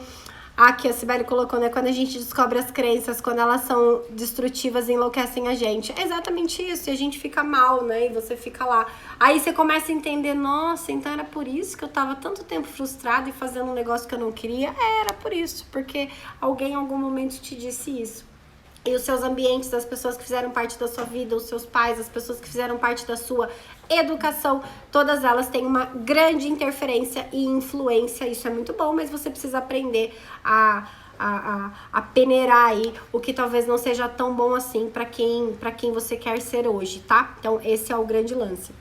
Aqui a Sibeli colocou, né? Quando a gente descobre as crenças, quando elas são destrutivas e enlouquecem a gente. É exatamente isso. E a gente fica mal, né? E você fica lá. Aí você começa a entender, nossa, então era por isso que eu tava tanto tempo frustrada e fazendo um negócio que eu não queria? Era por isso. Porque alguém em algum momento te disse isso. E os seus ambientes, as pessoas que fizeram parte da sua vida, os seus pais, as pessoas que fizeram parte da sua educação, todas elas têm uma grande interferência e influência. Isso é muito bom, mas você precisa aprender a peneirar aí o que talvez não seja tão bom assim para quem você quer ser hoje, tá? Então esse é o grande lance.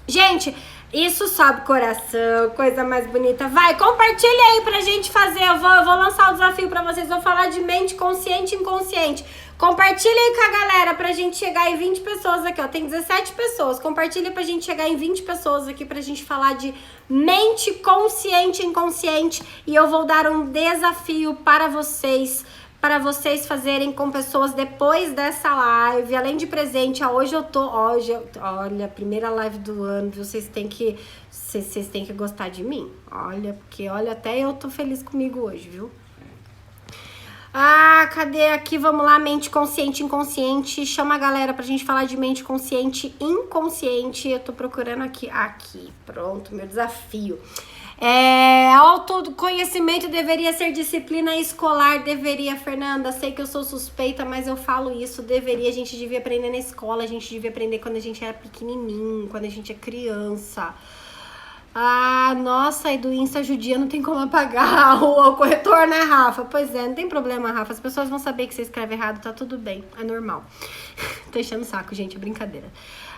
Gente, isso sobe coração, coisa mais bonita. Vai, compartilha aí pra gente fazer. Eu vou lançar o desafio pra vocês. Vou falar de mente consciente e inconsciente. Compartilha aí com a galera pra gente chegar em 20 pessoas aqui, ó. Tem 17 pessoas. Compartilha pra gente chegar em 20 pessoas aqui pra gente falar de mente consciente e inconsciente. E eu vou dar um desafio para vocês fazerem com pessoas depois dessa live. Além de presente, olha, primeira live do ano, vocês têm que gostar de mim. Olha, porque olha, até eu tô feliz comigo hoje, viu? Ah, cadê aqui? Vamos lá, mente consciente e inconsciente. Chama a galera pra gente falar de mente consciente e inconsciente. Eu tô procurando aqui. Aqui, pronto, meu desafio. Autoconhecimento deveria ser disciplina escolar. Deveria, Fernanda. Sei que eu sou suspeita, mas eu falo isso. Deveria, a gente devia aprender na escola. A gente devia aprender quando a gente era pequenininho, quando a gente é criança. Ah, nossa, e do Insta judia não tem como apagar o corretor, né, Rafa? Pois é, não tem problema, Rafa. As pessoas vão saber que você escreve errado, tá tudo bem, é normal. Tô enchendo o saco, gente, é brincadeira.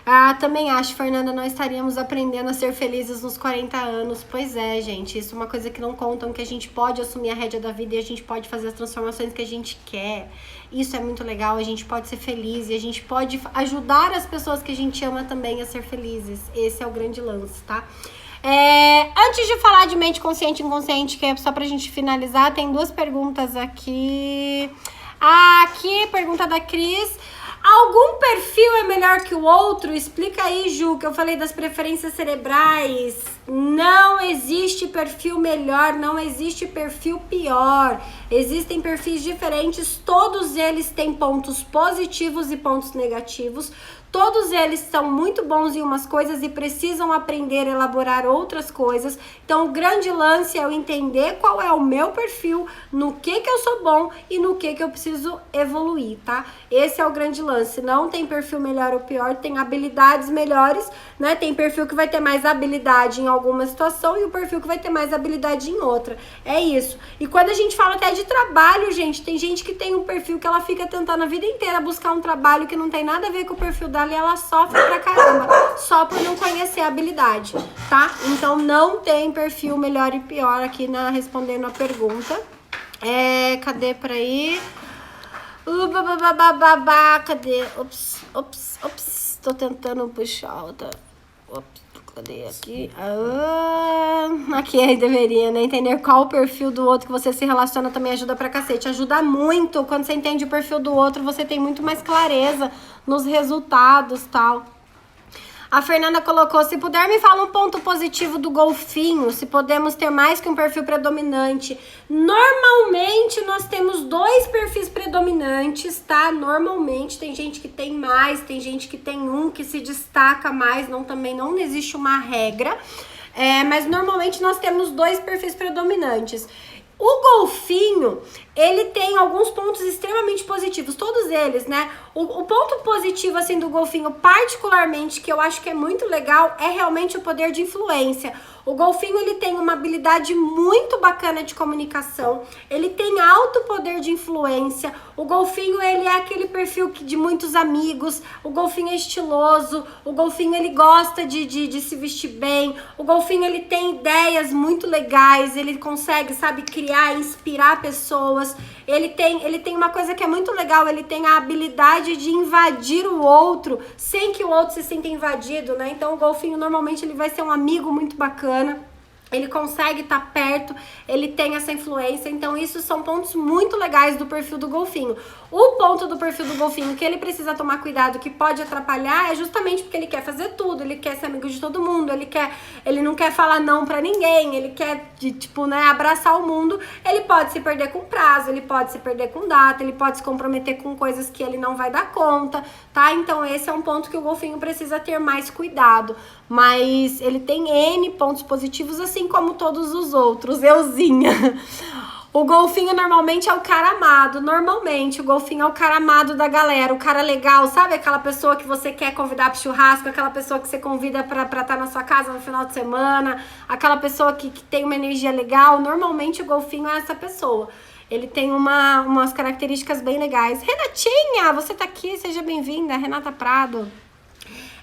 Ah, também acho, Fernanda, nós estaríamos aprendendo a ser felizes nos 40 anos. Pois é, gente, isso é uma coisa que não contam, que a gente pode assumir a rédea da vida e a gente pode fazer as transformações que a gente quer. Isso é muito legal, a gente pode ser feliz e a gente pode ajudar as pessoas que a gente ama também a ser felizes. Esse é o grande lance, tá? Antes de falar de mente consciente e inconsciente, que é só pra gente finalizar, tem duas perguntas aqui. Aqui, pergunta da Cris. Algum perfil é melhor que o outro? Explica aí, Ju, que eu falei das preferências cerebrais. Não existe perfil melhor, não existe perfil pior. Existem perfis diferentes, todos eles têm pontos positivos e pontos negativos. Todos eles são muito bons em umas coisas e precisam aprender a elaborar outras coisas. Então, o grande lance é eu entender qual é o meu perfil, no que eu sou bom e no que eu preciso evoluir, tá? Esse é o grande lance. Não tem perfil melhor ou pior, tem habilidades melhores, né? Tem perfil que vai ter mais habilidade em alguma situação e o perfil que vai ter mais habilidade em outra. É isso. E quando a gente fala até de trabalho, gente, tem gente que tem um perfil que ela fica tentando a vida inteira buscar um trabalho que não tem nada a ver com o perfil dela e ela sofre pra caramba, só por não conhecer a habilidade, tá? Então não tem perfil melhor e pior aqui respondendo a pergunta. Cadê pra ir? Cadê? Ops. Tô tentando puxar outra. Cadê aqui? Aqui aí deveria, né? Entender qual o perfil do outro que você se relaciona também ajuda pra cacete. Ajuda muito. Quando você entende o perfil do outro, você tem muito mais clareza nos resultados e tal. A Fernanda colocou, se puder me fala um ponto positivo do golfinho, se podemos ter mais que um perfil predominante. Normalmente nós temos 2 perfis predominantes, tá? Normalmente tem gente que tem mais, tem gente que tem um que se destaca mais, também não existe uma regra. Mas normalmente nós temos 2 perfis predominantes. O golfinho, ele tem alguns pontos extremamente positivos, todos eles, né? O ponto positivo, assim, do golfinho, particularmente, que eu acho que é muito legal, é realmente o poder de influência. O golfinho, ele tem uma habilidade muito bacana de comunicação, ele tem alto poder de influência. O golfinho, ele é aquele perfil de muitos amigos, o golfinho é estiloso, o golfinho, ele gosta de se vestir bem, o golfinho, ele tem ideias muito legais, ele consegue, sabe, criar, inspirar pessoas. Ele tem uma coisa que é muito legal, ele tem a habilidade de invadir o outro sem que o outro se sinta invadido, né? Então o golfinho normalmente ele vai ser um amigo muito bacana. Ele consegue estar perto, ele tem essa influência, então isso são pontos muito legais do perfil do golfinho. O ponto do perfil do golfinho que ele precisa tomar cuidado, que pode atrapalhar, é justamente porque ele quer fazer tudo, ele quer ser amigo de todo mundo, ele não quer falar não pra ninguém, ele quer, abraçar o mundo. Ele pode se perder com prazo, ele pode se perder com data, ele pode se comprometer com coisas que ele não vai dar conta, tá? Então esse é um ponto que o golfinho precisa ter mais cuidado, mas ele tem N pontos positivos, assim como todos os outros. Euzinha. O golfinho normalmente é o cara amado. Normalmente o golfinho é o cara amado da galera, o cara legal, sabe? Aquela pessoa que você quer convidar pro churrasco, aquela pessoa que você convida pra estar na sua casa no final de semana, aquela pessoa que tem uma energia legal. Normalmente o golfinho é essa pessoa. Ele tem umas características bem legais. Renatinha, você tá aqui, seja bem-vinda. Renata Prado.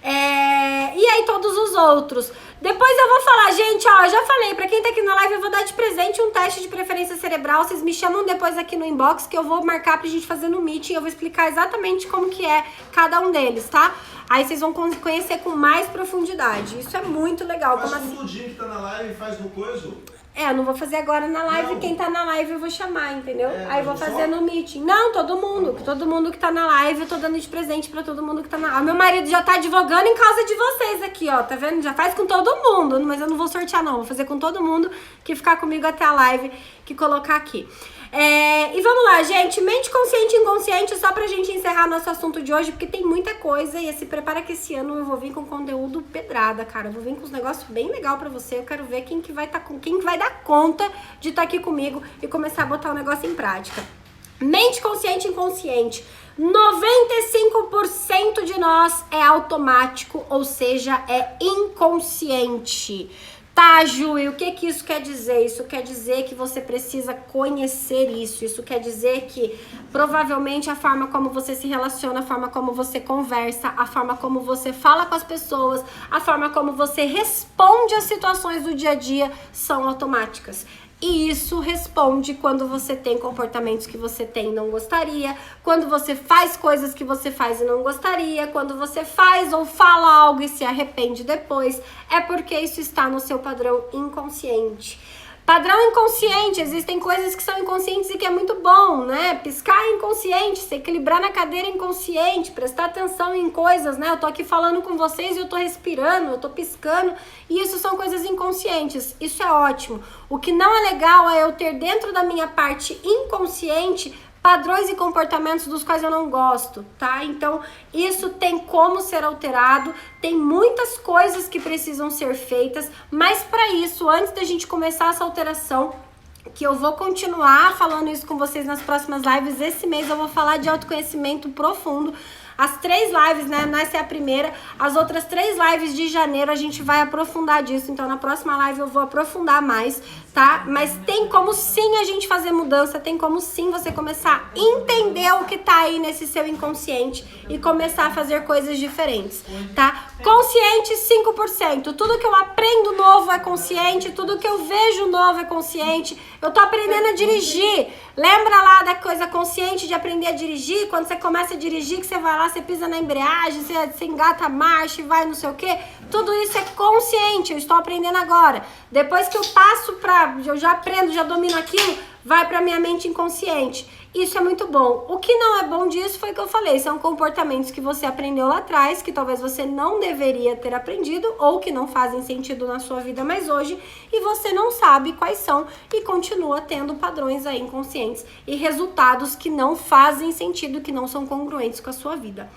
E aí todos os os outros. Depois eu vou falar, gente, ó, eu já falei, pra quem tá aqui na live, eu vou dar de presente um teste de preferência cerebral. Vocês me chamam depois aqui no inbox que eu vou marcar pra gente fazer no meeting. Eu vou explicar exatamente como que é cada um deles, tá? Aí vocês vão conhecer com mais profundidade. Isso é muito legal. Faz como com assim? o Tudinho que tá na live e faz no coiso. Eu não vou fazer agora na live, não. Quem tá na live eu vou chamar, entendeu? Aí eu vou só? fazer no meeting. Não, todo mundo que tá na live, eu tô dando de presente pra todo mundo que tá na live. Meu marido já tá advogando em causa de vocês aqui, ó, tá vendo? Já faz com todo mundo, mas eu não vou sortear não, vou fazer com todo mundo que ficar comigo até a live, que colocar aqui. E vamos lá, gente, mente consciente e inconsciente, só pra gente encerrar nosso assunto de hoje, porque tem muita coisa e se prepara que esse ano eu vou vir com conteúdo pedrada, cara. Eu vou vir com uns negócios bem legal pra você, eu quero ver quem que vai dar conta de estar aqui comigo e começar a botar o negócio em prática. Mente consciente e inconsciente. 95% de nós é automático, ou seja, é inconsciente. Tá, Ju, e o que que isso quer dizer? Isso quer dizer que você precisa conhecer isso. Isso quer dizer que provavelmente a forma como você se relaciona, a forma como você conversa, a forma como você fala com as pessoas, a forma como você responde às situações do dia a dia são automáticas. E isso responde quando você tem comportamentos que você tem e não gostaria, quando você faz coisas que você faz e não gostaria, quando você faz ou fala algo e se arrepende depois, é porque isso está no seu padrão inconsciente. Padrão inconsciente, existem coisas que são inconscientes e que é muito bom, né? Piscar é inconsciente, se equilibrar na cadeira é inconsciente, prestar atenção em coisas, né? Eu tô aqui falando com vocês e eu tô respirando, eu tô piscando, e isso são coisas inconscientes, isso é ótimo. O que não é legal é eu ter dentro da minha parte inconsciente padrões e comportamentos dos quais eu não gosto, tá? Então, isso tem como ser alterado, tem muitas coisas que precisam ser feitas, mas para isso, antes da gente começar essa alteração, que eu vou continuar falando isso com vocês nas próximas lives, esse mês eu vou falar de autoconhecimento profundo. As 3 lives, né? Essa é a primeira. As outras 3 lives de janeiro a gente vai aprofundar disso. Então, na próxima live eu vou aprofundar mais, tá? Mas tem como sim a gente fazer mudança. Tem como sim você começar a entender o que tá aí nesse seu inconsciente e começar a fazer coisas diferentes, tá? Consciente, 5%. Tudo que eu aprendo novo é consciente. Tudo que eu vejo novo é consciente. Eu tô aprendendo a dirigir. Lembra lá da coisa consciente de aprender a dirigir? Quando você começa a dirigir, que você vai lá, você pisa na embreagem, você engata a marcha e vai não sei o quê. Tudo isso é consciente, eu estou aprendendo agora. Depois que eu passo eu já aprendo, já domino aquilo, vai pra minha mente inconsciente. Isso é muito bom. O que não é bom disso foi o que eu falei, são comportamentos que você aprendeu lá atrás, que talvez você não deveria ter aprendido ou que não fazem sentido na sua vida mais hoje e você não sabe quais são e continua tendo padrões aí inconscientes e resultados que não fazem sentido, que não são congruentes com a sua vida.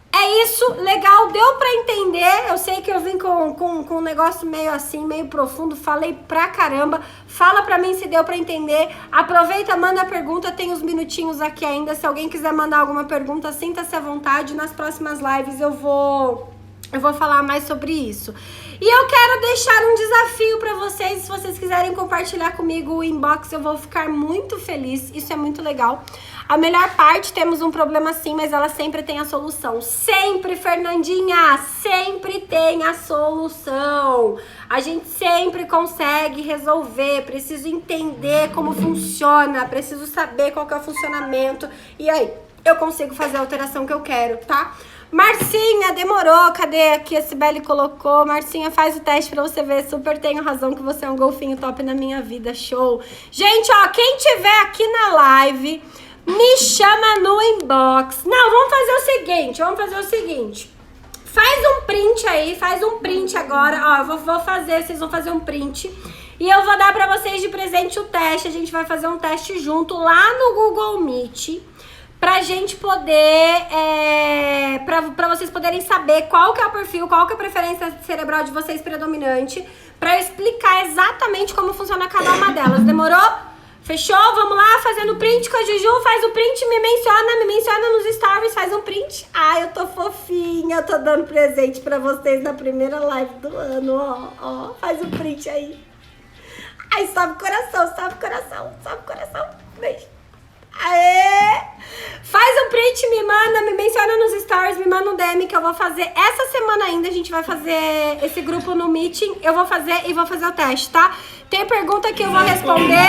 É isso, legal, deu pra entender, eu sei que eu vim com um negócio meio assim, meio profundo, falei pra caramba, fala pra mim se deu pra entender, aproveita, manda a pergunta, tem uns minutinhos aqui ainda, se alguém quiser mandar alguma pergunta, sinta-se à vontade, nas próximas lives eu vou falar mais sobre isso. E eu quero deixar um desafio pra vocês, se vocês quiserem compartilhar comigo o inbox, eu vou ficar muito feliz, isso é muito legal. A melhor parte, temos um problema sim, mas ela sempre tem a solução. Sempre, Fernandinha, sempre tem a solução. A gente sempre consegue resolver, preciso entender como funciona, preciso saber qual que é o funcionamento. E aí, eu consigo fazer a alteração que eu quero, tá? Marcinha, demorou, cadê aqui? A Cibele colocou. Marcinha, faz o teste pra você ver. Super tenho razão que você é um golfinho top na minha vida, show. Gente, ó, quem tiver aqui na live, me chama no inbox. Não, vamos fazer o seguinte. Faz um print aí, faz um print agora. Ó, eu vou fazer, vocês vão fazer um print. E eu vou dar pra vocês de presente o teste. A gente vai fazer um teste junto lá no Google Meet. Pra gente poder, pra vocês poderem saber qual que é o perfil, qual que é a preferência cerebral de vocês predominante, pra eu explicar exatamente como funciona cada uma delas. Demorou? Fechou? Vamos lá, fazendo print com a Juju, faz o print, me menciona nos stories, faz um print. Ai, eu tô fofinha, eu tô dando presente pra vocês na primeira live do ano, ó, faz o print aí. Ai, sobe o coração, Beijo. Aê! Faz um print, me manda, me menciona nos stories, me manda um DM que eu vou fazer. Essa semana ainda a gente vai fazer esse grupo no Meeting. Eu vou fazer e vou fazer o teste, tá? Tem pergunta que eu vou responder.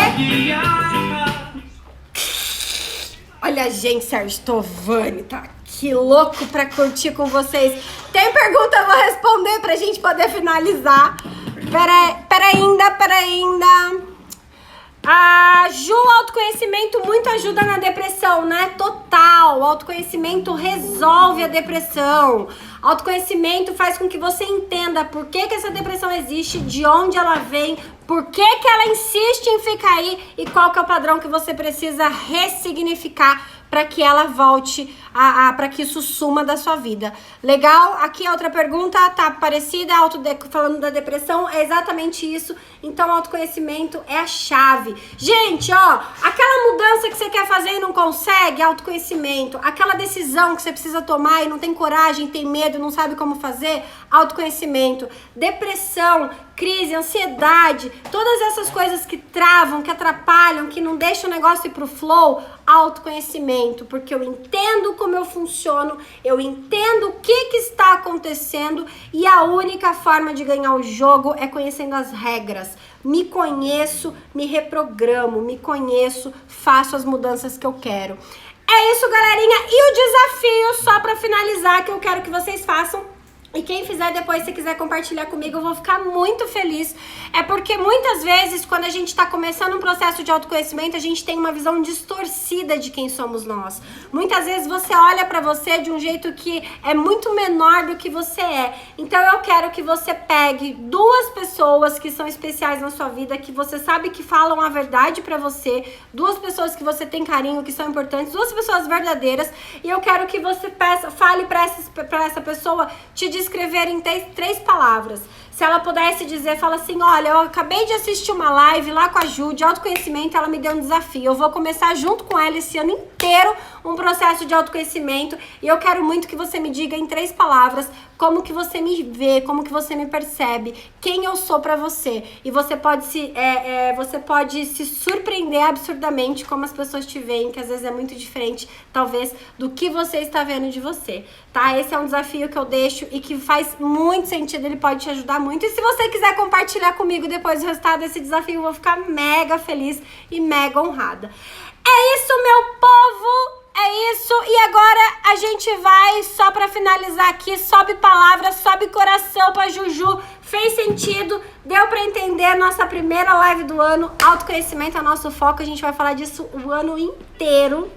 Olha, gente, Sérgio Tovani tá aqui louco pra curtir com vocês. Tem pergunta, eu vou responder pra gente poder finalizar. Pera ainda. A Ju, autoconhecimento muito ajuda na depressão, né? Total. O autoconhecimento resolve a depressão. Autoconhecimento faz com que você entenda por que essa depressão existe, de onde ela vem, por que ela insiste em ficar aí e qual que é o padrão que você precisa ressignificar para que ela volte, para que isso suma da sua vida. Legal? Aqui a outra pergunta tá parecida, falando da depressão, é exatamente isso. Então, autoconhecimento é a chave. Gente, ó, aquela mudança que você quer fazer e não consegue, autoconhecimento. Aquela decisão que você precisa tomar e não tem coragem, tem medo, não sabe como fazer, autoconhecimento. Depressão, crise, ansiedade, todas essas coisas que travam, que atrapalham, que não deixam o negócio ir pro flow, autoconhecimento, porque eu entendo como eu funciono, eu entendo o que está acontecendo e a única forma de ganhar o jogo é conhecendo as regras. Me conheço, me reprogramo, me conheço, faço as mudanças que eu quero. É isso, galerinha, e o desafio, só pra finalizar, que eu quero que vocês façam. E quem fizer depois, se quiser compartilhar comigo, eu vou ficar muito feliz. É porque muitas vezes, quando a gente tá começando um processo de autoconhecimento, a gente tem uma visão distorcida de quem somos nós. Muitas vezes você olha pra você de um jeito que é muito menor do que você é. Então eu quero que você pegue duas pessoas que são especiais na sua vida, que você sabe que falam a verdade pra você, duas pessoas que você tem carinho, que são importantes, duas pessoas verdadeiras, e eu quero que você fale pra essa pessoa te descrever em três palavras. Se ela pudesse dizer, fala assim, olha, eu acabei de assistir uma live lá com a Ju, de autoconhecimento, ela me deu um desafio. Eu vou começar junto com ela esse ano inteiro um processo de autoconhecimento e eu quero muito que você me diga em 3 palavras como que você me vê, como que você me percebe, quem eu sou pra você. E você pode se surpreender absurdamente como as pessoas te veem, que às vezes é muito diferente, talvez, do que você está vendo de você, tá? Esse é um desafio que eu deixo e que faz muito sentido, ele pode te ajudar muito. E se você quiser compartilhar comigo depois o resultado desse desafio, eu vou ficar mega feliz e mega honrada. É isso, meu povo! É isso, e agora a gente vai, só pra finalizar aqui, sobe palavra, sobe coração pra Juju, fez sentido, deu pra entender, nossa primeira live do ano, autoconhecimento é o nosso foco, a gente vai falar disso o ano inteiro.